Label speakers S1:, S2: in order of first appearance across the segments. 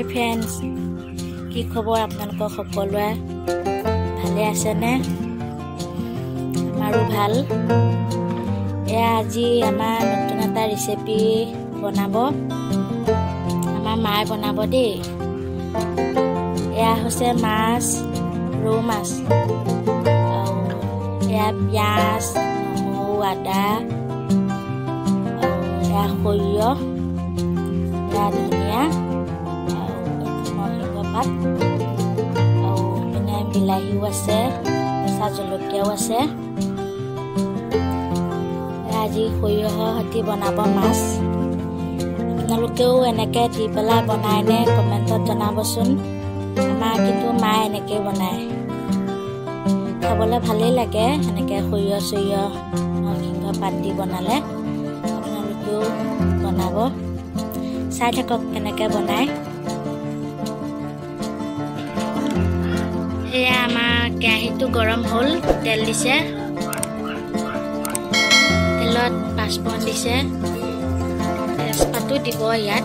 S1: হাই friends, কি খবৰ আপোনালোকৰ সকলোৰে? ভালে আছেনে? আমাৰো ভাল। এয়া আজি আমাৰ নতুন এটা ৰেচিপি বনাব, আমাৰ মায়ে বনাব দেই। এয়া হৈছে মাছ, ৰৌ মাছ, আৰু এয়া পিঁয়াজ, নহৰু, আদা, এয়া সৰিয়হ, এয়া ধনিয়া, নৰসিংহ পাত, আৰু পিনে বিলাহীও আছে, কেঁচা জলকীয়াও আছে। আজি সৰিয়হৰ সৈতে বনাব মাছ। আপোনালোকেও এনেকৈ দি পেলাই বনায়নে কমেণ্টত জনাবচোন। আমাৰ কিন্তু মায়ে এনেকৈ বনায়, খাবলৈ ভালেই লাগে এনেকৈ সৰিয়হ চৰিয়হ নৰসিংহ পাত দি বনালে। আপোনালোকেও বনাব, চাই থাকক কেনেকৈ বনায়। এয়া আমাৰ কেৰাহীটো গৰম হ'ল, তেল দিছে, তেলত পাঁচফোৰণ দিছে, তেজপাতো দিব ইয়াত,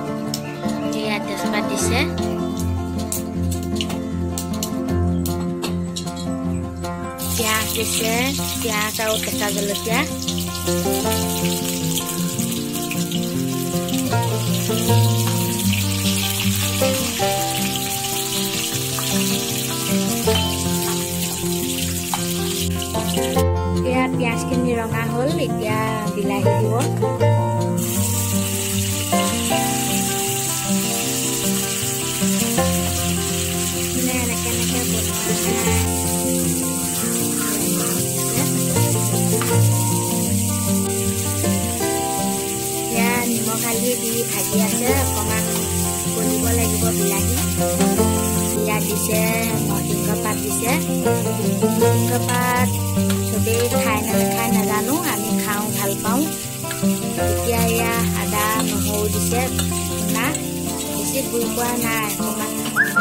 S1: এয়া তেজপাত দিছে, পিঁয়াজ দিছে, পিঁয়াজ আৰু কেঁচা জলকীয়া, এয়া পিঁয়াজখিনি ৰঙা হ'ল, এতিয়া বিলাহী দিব, এনেকৈ এতিয়া নিমখ হালধি দি ভাজি আছে, অকণমান গলিব লাগিব বিলাহী। ইয়াত দিছে নৰসিংহ পাত দিছে, নৰসিংহ পাত চবেই খাই নাখায় নাজানো, আমি খাওঁ, ভাল পাওঁ। এতিয়া এয়া আদা নহৰু দিছে, শুনা বেছি গুড়ি কৰা নাই, অকণমান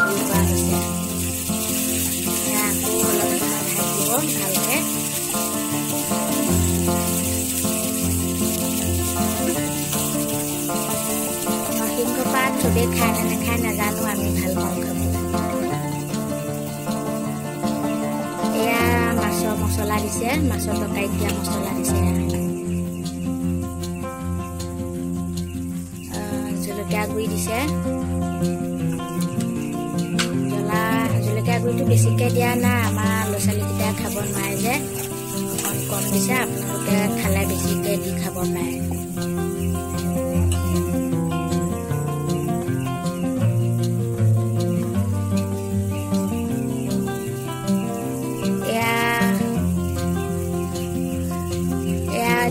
S1: গুড়ি কৰা হৈছে। এতিয়া আকৌ অলপ সময় ভাজিব ভালকৈ। নৰসিংহ পাত চবেই খাই নাখায় নাজানো, আমি ভাল পাওঁ খাব। এয়া মাছৰ মছলা দিছে, মাছৰ তৰকাৰীত দিয়া মছলা দিছে, জলকীয়া গুড়ি দিছে, জলকীয়া গুড়িটো বেছিকৈ দিয়া নাই, আমাৰ ল'ৰা ছোৱালীকেইটাই খাব নোৱাৰে যে, অকণ কম দিছে। আপোনালোকে খালে বেছিকৈ দি খাব পাৰে।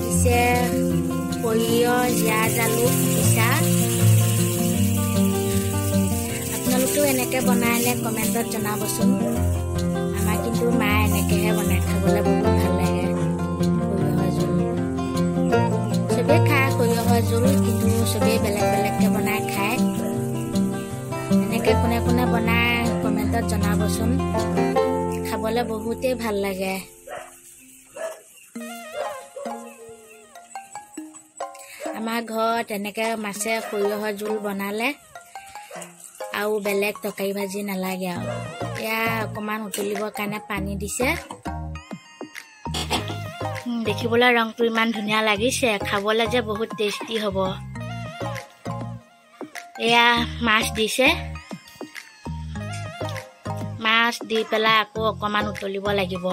S1: দিছে সৰিয়হ, জীয়া জালুক পিছা। আপোনালোকেও এনেকৈ বনাইনে কমেণ্টত জনাবচোন। আমাৰ কিন্তু মায়ে এনেকৈহে বনাই, খাবলৈ বহুত ভাল লাগে সৰিয়হৰ জোল। চবেই খায় সৰিয়হৰ জোল, কিন্তু চবেই বেলেগ বেলেগকৈ বনাই খায়। এনেকৈ কোনে কোনে বনাই কমেণ্টত জনাবচোন, খাবলৈ বহুতেই ভাল লাগে। আমাৰ ঘৰত এনেকৈ মাছে সৰিয়হৰ জোল বনালে আৰু বেলেগ তৰকাৰী ভাজি নালাগে আৰু। এয়া অকণমান উতলিবৰ কাৰণে পানী দিছে। দেখিবলৈ ৰংটো ইমান ধুনীয়া লাগিছে, খাবলৈ যে বহুত টেষ্টি হ'ব। এয়া মাছ দিছে, মাছ দি পেলাই আকৌ অকণমান উতলিব লাগিব,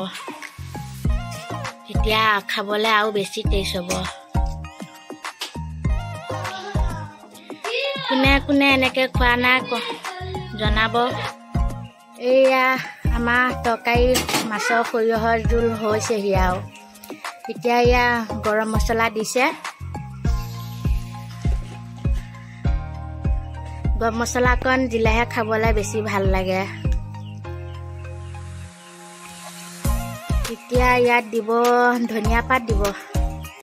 S1: তেতিয়া খাবলৈ আৰু বেছি টেষ্ট হ'ব। কোনে কোনে এনেকৈ খোৱা নাই জনাব। এয়া আমাৰ তৰকাৰী মাছৰ সৰিয়হৰ জোল হৈছেহি আৰু। এতিয়া এয়া গৰম মছলা দিছে, গৰম মছলাকণ দিলেহে খাবলৈ বেছি ভাল লাগে। এতিয়া ইয়াত দিব ধনিয়া পাত দিব।